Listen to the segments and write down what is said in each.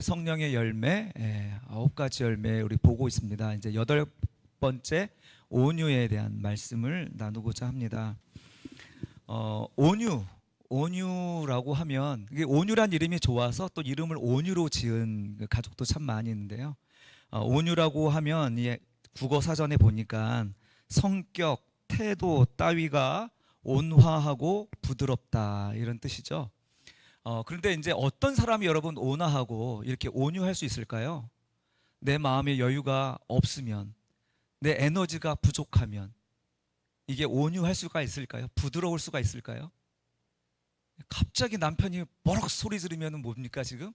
성령의 열매, 9가지 열매 우리 보고 있습니다. 이제 8번째 온유에 대한 말씀을 나누고자 합니다. 온유라고 하면 이게 온유란 이름이 좋아서 또 이름을 온유로 지은 가족도 참 많이 있는데요. 온유라고 하면 국어 사전에 보니까 성격, 태도 따위가 온화하고 부드럽다 이런 뜻이죠. 그런데 이제 어떤 사람이 여러분 온화하고 이렇게 온유할 수 있을까요? 내 마음의 여유가 없으면, 내 에너지가 부족하면 이게 온유할 수가 있을까요? 부드러울 수가 있을까요? 갑자기 남편이 버럭 소리 지르면 뭡니까 지금?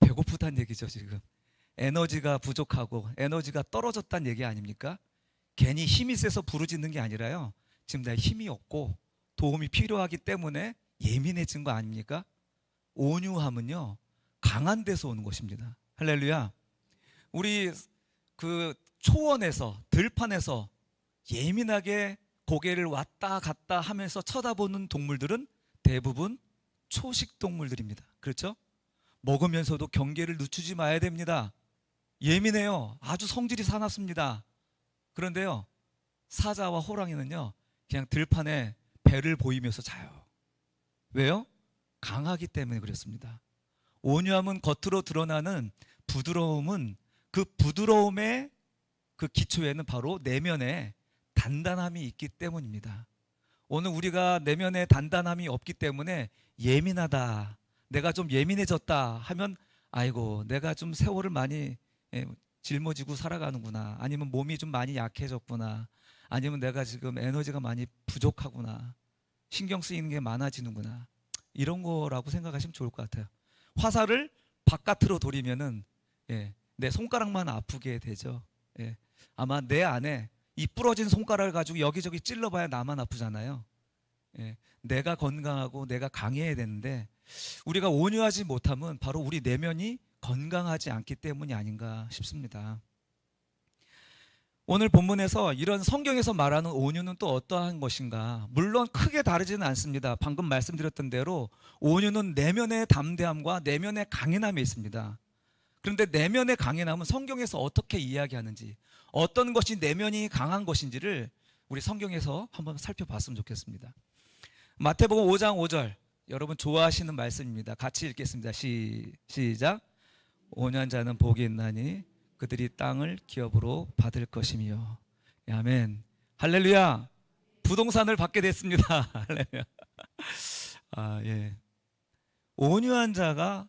배고프다는 얘기죠 지금. 에너지가 부족하고 에너지가 떨어졌다는 얘기 아닙니까? 괜히 힘이 세서 부르짖는 게 아니라요, 지금 내가 힘이 없고 도움이 필요하기 때문에 예민해진 거 아닙니까? 온유함은요 강한 데서 오는 것입니다. 할렐루야. 우리 그 초원에서 들판에서 예민하게 고개를 왔다 갔다 하면서 쳐다보는 동물들은 대부분 초식 동물들입니다. 그렇죠? 먹으면서도 경계를 늦추지 마야 됩니다. 예민해요. 아주 성질이 사납습니다. 그런데요, 사자와 호랑이는요 그냥 들판에 배를 보이면서 자요. 왜요? 강하기 때문에 그렇습니다. 온유함은 겉으로 드러나는 부드러움은, 그 부드러움의 그 기초에는 바로 내면에 단단함이 있기 때문입니다. 오늘 우리가 내면에 단단함이 없기 때문에 예민하다, 내가 좀 예민해졌다 하면 아이고 내가 좀 세월을 많이 짊어지고 살아가는구나, 아니면 몸이 좀 많이 약해졌구나, 아니면 내가 지금 에너지가 많이 부족하구나, 신경 쓰이는 게 많아지는구나, 이런 거라고 생각하시면 좋을 것 같아요. 화살을 바깥으로 돌리면은 내 손가락만 아프게 되죠. 아마 내 안에 이 부러진 손가락을 가지고 여기저기 찔러봐야 나만 아프잖아요. 내가 건강하고 내가 강해야 되는데 우리가 온유하지 못하면 바로 우리 내면이 건강하지 않기 때문이 아닌가 싶습니다. 오늘 본문에서 이런 성경에서 말하는 온유는 또 어떠한 것인가? 물론 크게 다르지는 않습니다. 방금 말씀드렸던 대로 온유는 내면의 담대함과 내면의 강인함에 있습니다. 그런데 내면의 강인함은 성경에서 어떻게 이야기하는지, 어떤 것이 내면이 강한 것인지를 우리 성경에서 한번 살펴봤으면 좋겠습니다. 마태복음 5장 5절, 여러분 좋아하시는 말씀입니다. 같이 읽겠습니다. 시작. 온유한 자는 복이 있나니 그들이 땅을 기업으로 받을 것이며. 아멘. 할렐루야. 부동산을 받게 됐습니다. 할렐루야. 온유한 자가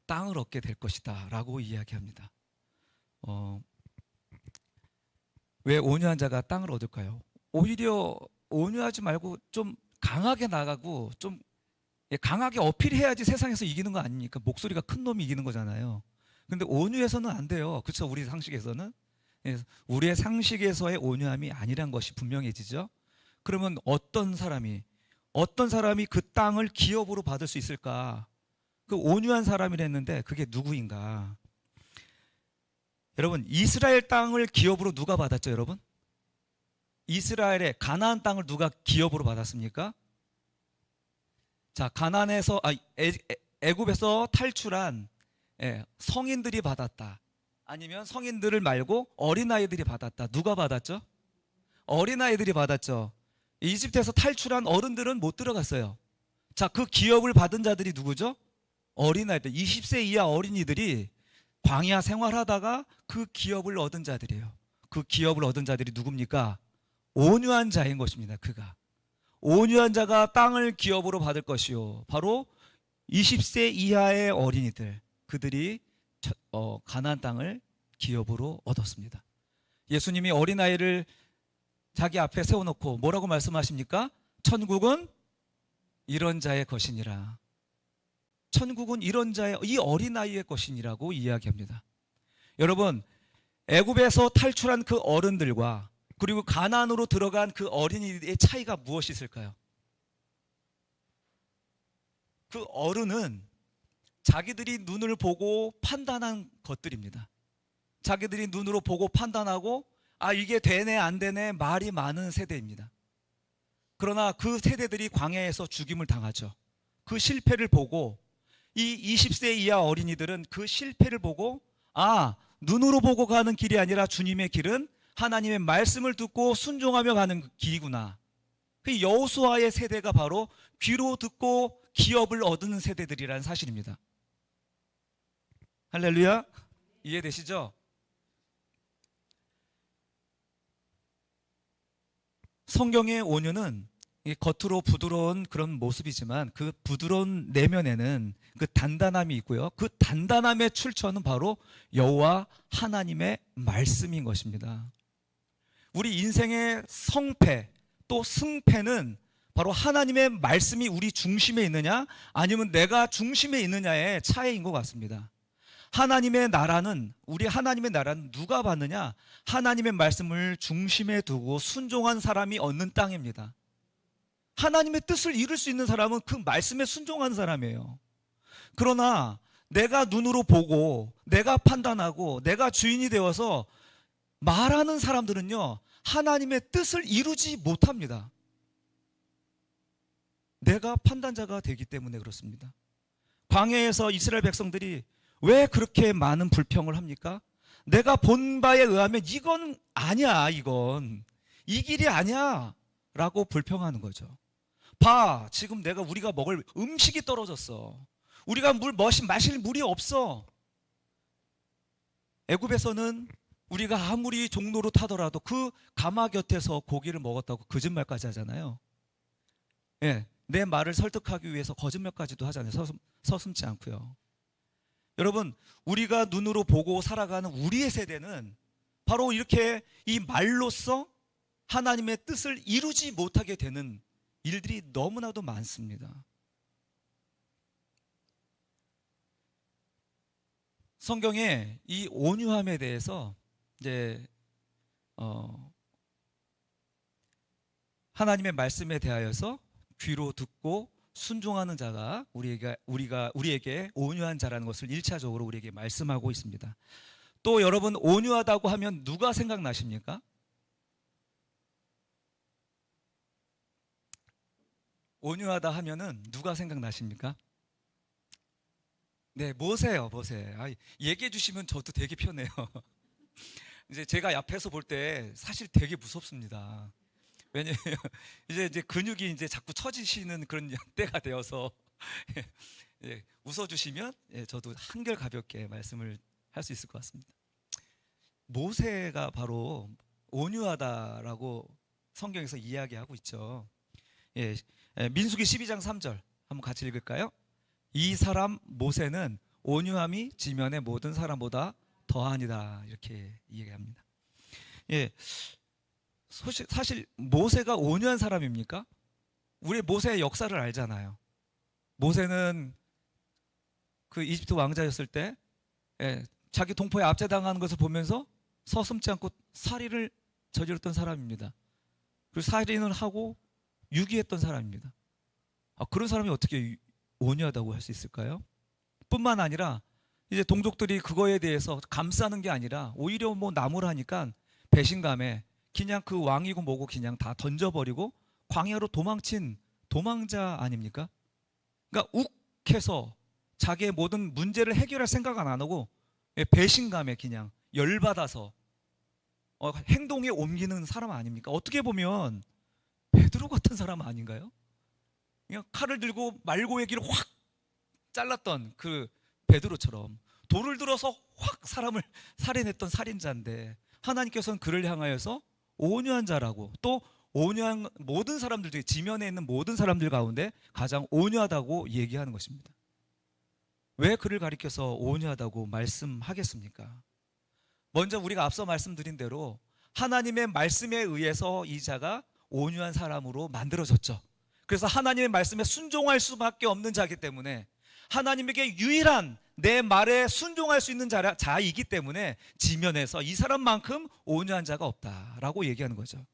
땅을 얻게 될 것이다 라고 이야기합니다. 왜 온유한 자가 땅을 얻을까요? 오히려 온유하지 말고 좀 강하게 나가고 좀 강하게 어필해야지 세상에서 이기는 거 아닙니까? 목소리가 큰 놈이 이기는 거잖아요. 근데 온유해서는 안 돼요. 그렇죠? 우리 상식에서는. 우리의 상식에서의 온유함이 아니란 것이 분명해지죠. 그러면 어떤 사람이 그 땅을 기업으로 받을 수 있을까? 그 온유한 사람이랬는데 그게 누구인가? 여러분, 이스라엘 땅을 기업으로 누가 받았죠, 여러분? 이스라엘의 가나안 땅을 누가 기업으로 받았습니까? 자, 애굽에서 탈출한 성인들이 받았다, 아니면 성인들을 말고 어린아이들이 받았다. 누가 받았죠? 어린아이들이 받았죠. 이집트에서 탈출한 어른들은 못 들어갔어요. 자, 그 기업을 받은 자들이 누구죠? 어린아이들, 20세 이하 어린이들이 광야 생활하다가 그 기업을 얻은 자들이에요. 그 기업을 얻은 자들이 누굽니까? 온유한 자인 것입니다. 그가 온유한 자가 땅을 기업으로 받을 것이요, 바로 20세 이하의 어린이들, 그들이 가나안 땅을 기업으로 얻었습니다. 예수님이 어린아이를 자기 앞에 세워놓고 뭐라고 말씀하십니까? 천국은 이런 자의 것이니라. 천국은 이런 자의, 이 어린아이의 것이니라고 이야기합니다. 여러분, 애굽에서 탈출한 그 어른들과 그리고 가나안으로 들어간 그 어린이의 차이가 무엇이 있을까요? 그 어른은 자기들이 눈을 보고 판단한 것들입니다. 자기들이 눈으로 보고 판단하고 이게 되네 안 되네 말이 많은 세대입니다. 그러나 그 세대들이 광야에서 죽임을 당하죠. 그 실패를 보고 이 20세 이하 어린이들은 그 실패를 보고 눈으로 보고 가는 길이 아니라 주님의 길은 하나님의 말씀을 듣고 순종하며 가는 길이구나. 그 여호수아의 세대가 바로 귀로 듣고 기업을 얻는 세대들이라는 사실입니다. 할렐루야. 이해되시죠? 성경의 온유는 겉으로 부드러운 그런 모습이지만 그 부드러운 내면에는 그 단단함이 있고요. 그 단단함의 출처는 바로 여호와 하나님의 말씀인 것입니다. 우리 인생의 성패 또 승패는 바로 하나님의 말씀이 우리 중심에 있느냐 아니면 내가 중심에 있느냐의 차이인 것 같습니다. 우리 하나님의 나라는 누가 받느냐? 하나님의 말씀을 중심에 두고 순종한 사람이 얻는 땅입니다. 하나님의 뜻을 이룰 수 있는 사람은 그 말씀에 순종한 사람이에요. 그러나 내가 눈으로 보고 내가 판단하고 내가 주인이 되어서 말하는 사람들은요, 하나님의 뜻을 이루지 못합니다. 내가 판단자가 되기 때문에 그렇습니다. 광야에서 이스라엘 백성들이 왜 그렇게 많은 불평을 합니까? 내가 본 바에 의하면 이건 아니야, 이건 이 길이 아니야 라고 불평하는 거죠. 지금 우리가 먹을 음식이 떨어졌어. 우리가 마실 물이 없어. 애굽에서는 우리가 아무리 종로로 타더라도 그 가마 곁에서 고기를 먹었다고 거짓말까지 하잖아요. 예, 내 말을 설득하기 위해서 거짓말까지도 하잖아요. 서슴지 않고요. 여러분, 우리가 눈으로 보고 살아가는 우리의 세대는 바로 이렇게 이 말로써 하나님의 뜻을 이루지 못하게 되는 일들이 너무나도 많습니다. 성경에 이 온유함에 대해서 이제 하나님의 말씀에 대하여서 귀로 듣고 순종하는 자가 우리에게 온유한 자라는 것을 1차적으로 우리에게 말씀하고 있습니다. 또 여러분, 온유하다고 하면 누가 생각나십니까? 온유하다 하면은 누가 생각나십니까? 네, 모세요, 모세. 얘기해 주시면 저도 되게 편해요. 이제 제가 옆에서 볼 때 사실 되게 무섭습니다. 왜냐면 이제 근육이 이제 자꾸 처지시는 그런 때가 되어서 웃어주시면 저도 한결 가볍게 말씀을 할 수 있을 것 같습니다. 모세가 바로 온유하다라고 성경에서 이야기하고 있죠. 민수기 12장 3절 한번 같이 읽을까요? 이 사람 모세는 온유함이 지면의 모든 사람보다 더하니라, 이렇게 이야기합니다. 사실 모세가 온유한 사람입니까? 우리 모세의 역사를 알잖아요. 모세는 그 이집트 왕자였을 때 자기 동포에 압제당하는 것을 보면서 서슴지 않고 살인을 저질렀던 사람입니다. 그리고 살인을 하고 유기했던 사람입니다. 그런 사람이 어떻게 온유하다고 할 수 있을까요? 뿐만 아니라 이제 동족들이 그거에 대해서 감싸는 게 아니라 오히려 나무라니까 배신감에 그냥 그 왕이고 뭐고 그냥 다 던져버리고 광야로 도망친 도망자 아닙니까? 그러니까 욱해서 자기의 모든 문제를 해결할 생각은 안 하고 배신감에 그냥 열받아서 행동에 옮기는 사람 아닙니까? 어떻게 보면 베드로 같은 사람 아닌가요? 그냥 칼을 들고 말고의 길을 확 잘랐던 그 베드로처럼 돌을 들어서 확 사람을 살인했던 살인자인데 하나님께서는 그를 향하여서 온유한 자라고, 또 온유한 모든 사람들 중에 지면에 있는 모든 사람들 가운데 가장 온유하다고 얘기하는 것입니다. 왜 그를 가리켜서 온유하다고 말씀하겠습니까? 먼저 우리가 앞서 말씀드린 대로 하나님의 말씀에 의해서 이 자가 온유한 사람으로 만들어졌죠. 그래서 하나님의 말씀에 순종할 수밖에 없는 자이기 때문에, 하나님에게 유일한 내 말에 순종할 수 있는 자이기 때문에 지면에서 이 사람만큼 온유한 자가 없다라고 얘기하는 거죠.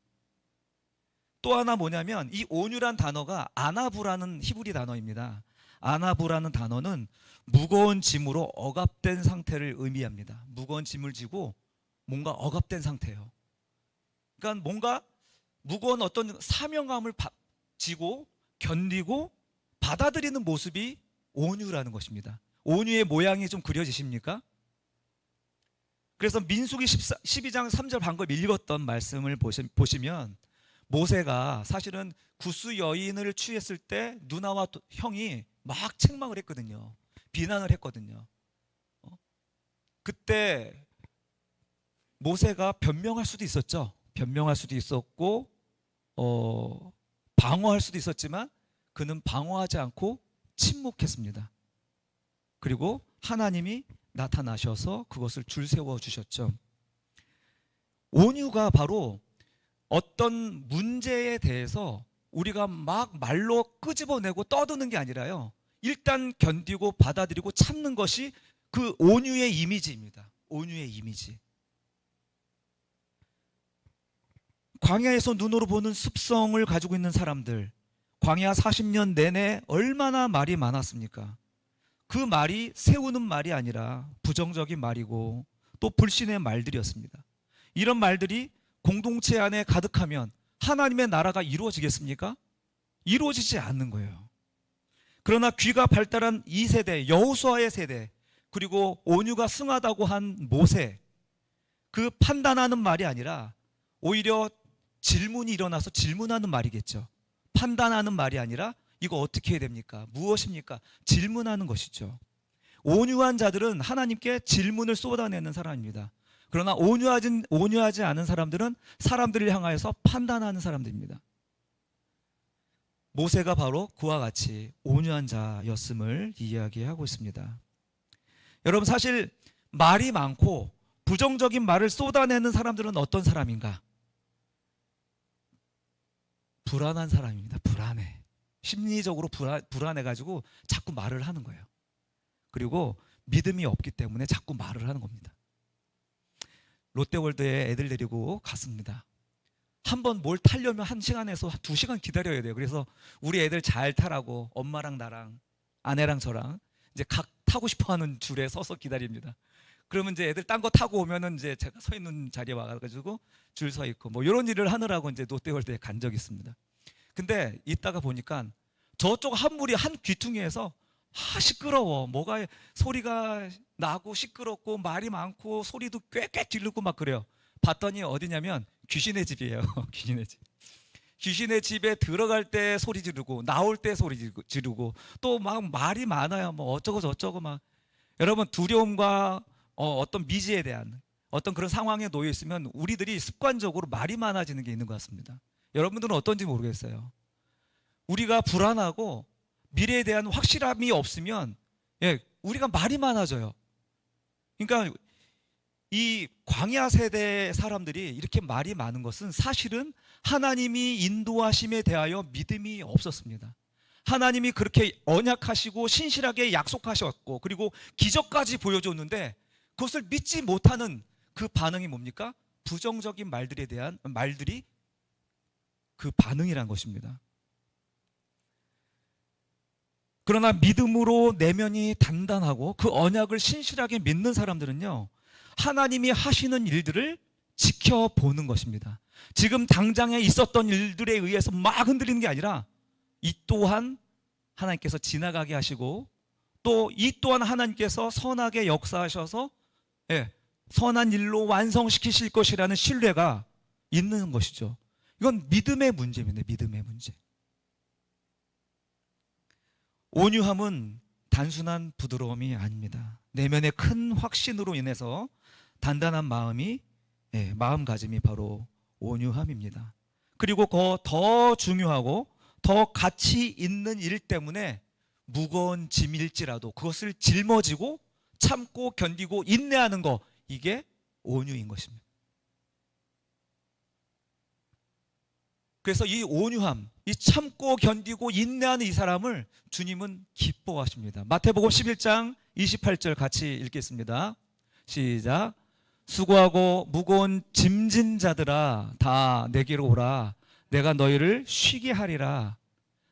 또 하나 뭐냐면, 이 온유란 단어가 아나부라는 히브리 단어입니다. 아나부라는 단어는 무거운 짐으로 억압된 상태를 의미합니다. 무거운 짐을 지고 뭔가 억압된 상태예요. 그러니까 뭔가 무거운 어떤 사명감을 지고 견디고 받아들이는 모습이 온유라는 것입니다. 온유의 모양이 좀 그려지십니까? 그래서 민수기 12장 3절 방금 읽었던 말씀을 보시면 모세가 사실은 구스 여인을 취했을 때 누나와 형이 막 책망을 했거든요. 비난을 했거든요. 그때 모세가 변명할 수도 있었죠. 변명할 수도 있었고 방어할 수도 있었지만 그는 방어하지 않고 침묵했습니다. 그리고 하나님이 나타나셔서 그것을 줄세워 주셨죠. 온유가 바로 어떤 문제에 대해서 우리가 막 말로 끄집어내고 떠드는 게 아니라요, 일단 견디고 받아들이고 참는 것이 그 온유의 이미지입니다. 온유의 이미지. 광야에서 눈으로 보는 습성을 가지고 있는 사람들, 광야 40년 내내 얼마나 말이 많았습니까? 그 말이 세우는 말이 아니라 부정적인 말이고 또 불신의 말들이었습니다. 이런 말들이 공동체 안에 가득하면 하나님의 나라가 이루어지겠습니까? 이루어지지 않는 거예요. 그러나 귀가 발달한 이 세대, 여호수아의 세대, 그리고 온유가 승하다고 한 모세, 그 판단하는 말이 아니라 오히려 질문이 일어나서 질문하는 말이겠죠. 판단하는 말이 아니라 이거 어떻게 해야 됩니까? 무엇입니까? 질문하는 것이죠. 온유한 자들은 하나님께 질문을 쏟아내는 사람입니다. 그러나 온유하지 않은 사람들은 사람들을 향하여서 판단하는 사람들입니다. 모세가 바로 그와 같이 온유한 자였음을 이야기하고 있습니다. 여러분, 사실 말이 많고 부정적인 말을 쏟아내는 사람들은 어떤 사람인가? 불안한 사람입니다. 불안해. 심리적으로 불안해가지고 자꾸 말을 하는 거예요. 그리고 믿음이 없기 때문에 자꾸 말을 하는 겁니다. 롯데월드에 애들 데리고 갔습니다. 한번 뭘 타려면 1시간에서 2시간 기다려야 돼요. 그래서 우리 애들 잘 타라고 엄마랑 나랑 아내랑 저랑 이제 각 타고 싶어하는 줄에 서서 기다립니다. 그러면 이제 애들 딴 거 타고 오면은 이제 제가 서 있는 자리에 와가지고 줄 서 있고 뭐 이런 일을 하느라고 이제 롯데월드에 간 적이 있습니다. 근데 이따가 보니까 저쪽 한 무리 한 귀퉁이에서 시끄러워. 뭐가 소리가 나고 시끄럽고 말이 많고 소리도 꽥꽥 지르고 막 그래요. 봤더니 어디냐면 귀신의 집이에요. 귀신의 집. 귀신의 집에 들어갈 때 소리 지르고 나올 때 소리 지르고 또 막 말이 많아요. 뭐 어쩌고 저쩌고 막. 여러분, 두려움과 어떤 미지에 대한 어떤 그런 상황에 놓여 있으면 우리들이 습관적으로 말이 많아지는 게 있는 것 같습니다. 여러분들은 어떤지 모르겠어요. 우리가 불안하고 미래에 대한 확실함이 없으면 우리가 말이 많아져요. 그러니까 이 광야 세대 사람들이 이렇게 말이 많은 것은 사실은 하나님이 인도하심에 대하여 믿음이 없었습니다. 하나님이 그렇게 언약하시고 신실하게 약속하셨고 그리고 기적까지 보여줬는데 그것을 믿지 못하는 그 반응이 뭡니까? 부정적인 말들이 그 반응이란 것입니다. 그러나 믿음으로 내면이 단단하고 그 언약을 신실하게 믿는 사람들은요, 하나님이 하시는 일들을 지켜보는 것입니다. 지금 당장에 있었던 일들에 의해서 막 흔들리는 게 아니라 이 또한 하나님께서 지나가게 하시고 또 이 또한 하나님께서 선하게 역사하셔서 선한 일로 완성시키실 것이라는 신뢰가 있는 것이죠. 이건 믿음의 문제입니다. 믿음의 문제. 온유함은 단순한 부드러움이 아닙니다. 내면의 큰 확신으로 인해서 단단한 마음가짐이 바로 온유함입니다. 그리고 더 중요하고 더 가치 있는 일 때문에 무거운 짐일지라도 그것을 짊어지고 참고 견디고 인내하는 거, 이게 온유인 것입니다. 그래서 이 온유함, 이 참고 견디고 인내하는 이 사람을 주님은 기뻐하십니다. 마태복음 11장 28절 같이 읽겠습니다. 시작. 수고하고 무거운 짐진 자들아 다 내게로 오라. 내가 너희를 쉬게 하리라.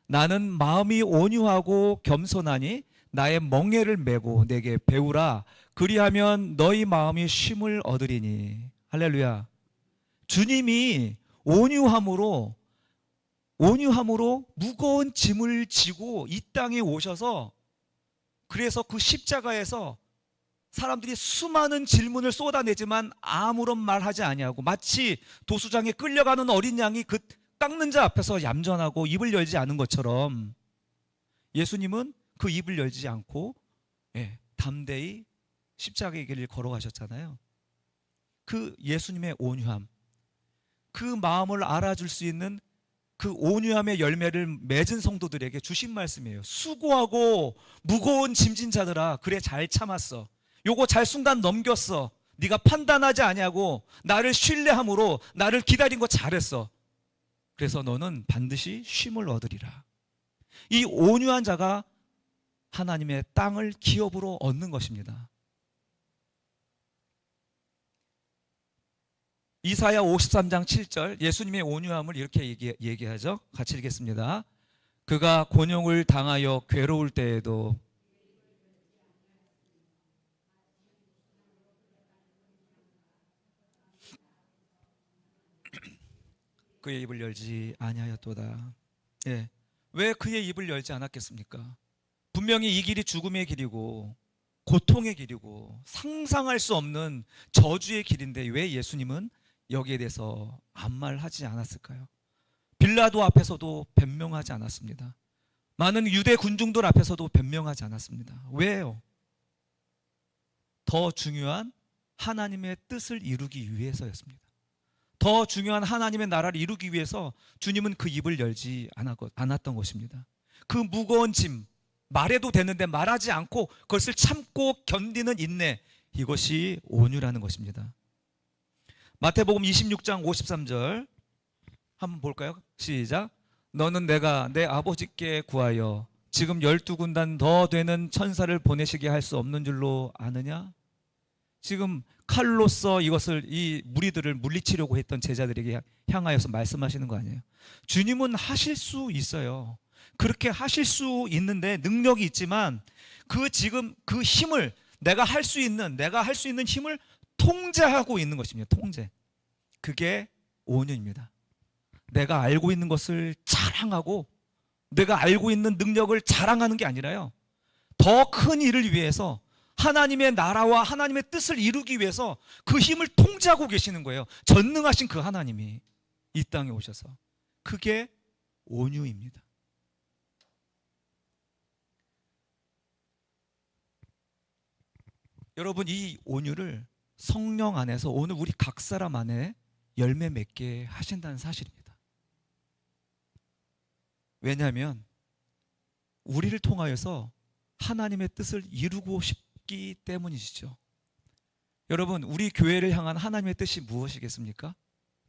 나는 마음이 온유하고 겸손하니 나의 멍에를 메고 내게 배우라. 그리하면 너희 마음이 쉼을 얻으리니. 할렐루야. 주님이 온유함으로 무거운 짐을 지고 이 땅에 오셔서 그래서 그 십자가에서 사람들이 수많은 질문을 쏟아내지만 아무런 말하지 아니하고 마치 도수장에 끌려가는 어린 양이 그 깎는 자 앞에서 얌전하고 입을 열지 않은 것처럼 예수님은 그 입을 열지 않고 담대히 십자가의 길을 걸어가셨잖아요. 그 예수님의 온유함, 그 마음을 알아줄 수 있는 그 온유함의 열매를 맺은 성도들에게 주신 말씀이에요. 수고하고 무거운 짐진 자들아, 그래 잘 참았어. 요거 잘 순간 넘겼어. 네가 판단하지 아니하고 나를 신뢰함으로 나를 기다린 거 잘했어. 그래서 너는 반드시 쉼을 얻으리라. 이 온유한 자가 하나님의 땅을 기업으로 얻는 것입니다. 이사야 53장 7절 예수님의 온유함을 이렇게 얘기하죠. 같이 읽겠습니다. 그가 곤욕을 당하여 괴로울 때에도 그의 입을 열지 아니하였도다. 왜 그의 입을 열지 않았겠습니까? 분명히 이 길이 죽음의 길이고 고통의 길이고 상상할 수 없는 저주의 길인데 왜 예수님은 여기에 대해서 아무 말 하지 않았을까요? 빌라도 앞에서도 변명하지 않았습니다. 많은 유대 군중들 앞에서도 변명하지 않았습니다. 왜요? 더 중요한 하나님의 뜻을 이루기 위해서였습니다. 더 중요한 하나님의 나라를 이루기 위해서 주님은 그 입을 열지 않았던 것입니다. 그 무거운 짐, 말해도 되는데 말하지 않고 그것을 참고 견디는 인내, 이것이 온유라는 것입니다. 마태복음 26장 53절 한번 볼까요? 시작. 너는 내가 내 아버지께 구하여 지금 12군단 더 되는 천사를 보내시게 할 수 없는 줄로 아느냐? 지금 칼로서 이것을 이 무리들을 물리치려고 했던 제자들에게 향하여서 말씀하시는 거 아니에요? 주님은 하실 수 있어요. 그렇게 하실 수 있는데 능력이 있지만 지금 그 힘을 내가 할 수 있는 힘을 통제하고 있는 것입니다. 통제. 그게 온유입니다. 내가 알고 있는 것을 자랑하고 내가 알고 있는 능력을 자랑하는 게 아니라요. 더 큰 일을 위해서 하나님의 나라와 하나님의 뜻을 이루기 위해서 그 힘을 통제하고 계시는 거예요. 전능하신 그 하나님이 이 땅에 오셔서. 그게 온유입니다. 여러분, 이 온유를 성령 안에서 오늘 우리 각 사람 안에 열매 맺게 하신다는 사실입니다. 왜냐하면 우리를 통하여서 하나님의 뜻을 이루고 싶기 때문이시죠. 여러분, 우리 교회를 향한 하나님의 뜻이 무엇이겠습니까?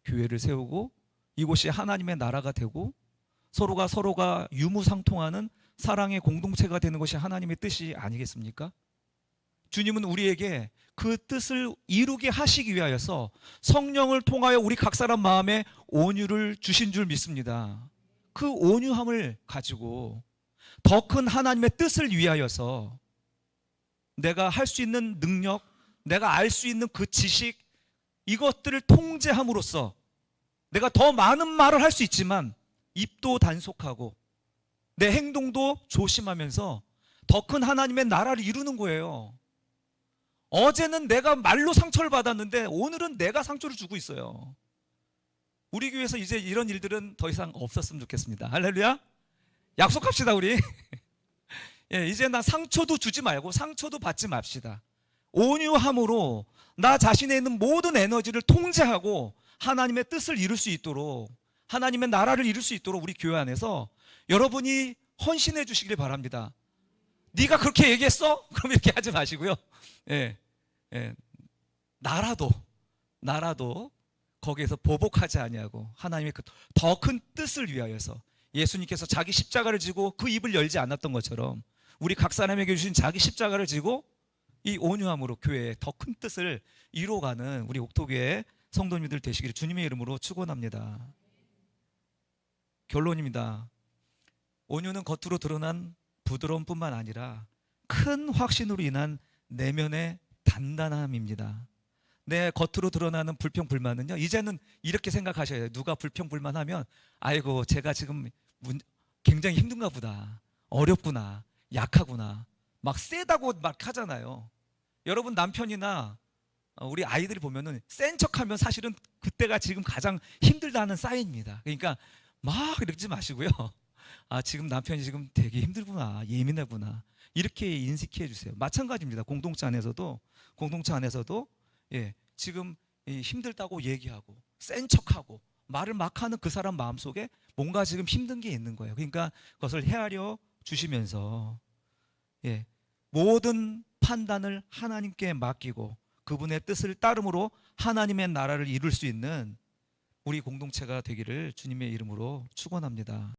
교회를 세우고 이곳이 하나님의 나라가 되고 서로가 유무상통하는 사랑의 공동체가 되는 것이 하나님의 뜻이 아니겠습니까? 주님은 우리에게 그 뜻을 이루게 하시기 위하여서 성령을 통하여 우리 각 사람 마음에 온유를 주신 줄 믿습니다. 그 온유함을 가지고 더 큰 하나님의 뜻을 위하여서 내가 할 수 있는 능력, 내가 알 수 있는 그 지식, 이것들을 통제함으로써 내가 더 많은 말을 할 수 있지만 입도 단속하고 내 행동도 조심하면서 더 큰 하나님의 나라를 이루는 거예요. 어제는 내가 말로 상처를 받았는데 오늘은 내가 상처를 주고 있어요. 우리 교회에서 이제 이런 일들은 더 이상 없었으면 좋겠습니다. 할렐루야. 약속합시다 우리. 이제 나 상처도 주지 말고 상처도 받지 맙시다. 온유함으로 나 자신에 있는 모든 에너지를 통제하고 하나님의 뜻을 이룰 수 있도록, 하나님의 나라를 이룰 수 있도록 우리 교회 안에서 여러분이 헌신해 주시길 바랍니다. 네가 그렇게 얘기했어? 그럼 이렇게 하지 마시고요. 나라도 거기에서 보복하지 아니하고 하나님의 그 더 큰 뜻을 위하여서 예수님께서 자기 십자가를 지고 그 입을 열지 않았던 것처럼 우리 각 사람에게 주신 자기 십자가를 지고 이 온유함으로 교회의 더 큰 뜻을 이루어가는 우리 옥토교회 성도님들 되시기를 주님의 이름으로 축원합니다. 결론입니다. 온유는 겉으로 드러난 부드러움뿐만 아니라 큰 확신으로 인한 내면의 단단함입니다. 내 겉으로 드러나는 불평불만은요, 이제는 이렇게 생각하셔야 돼요. 누가 불평불만하면 아이고 제가 지금 굉장히 힘든가 보다, 어렵구나, 약하구나, 막 세다고 막 하잖아요. 여러분 남편이나 우리 아이들이 보면은 센 척하면 사실은 그때가 지금 가장 힘들다는 사인입니다. 그러니까 막 이러지 마시고요. 아, 지금 남편이 지금 되게 힘들구나, 예민하구나, 이렇게 인식해 주세요. 마찬가지입니다. 공동체 안에서도 예, 지금 힘들다고 얘기하고 센 척하고 말을 막 하는 그 사람 마음속에 뭔가 지금 힘든 게 있는 거예요. 그러니까 그것을 헤아려 주시면서 예, 모든 판단을 하나님께 맡기고 그분의 뜻을 따름으로 하나님의 나라를 이룰 수 있는 우리 공동체가 되기를 주님의 이름으로 축원합니다.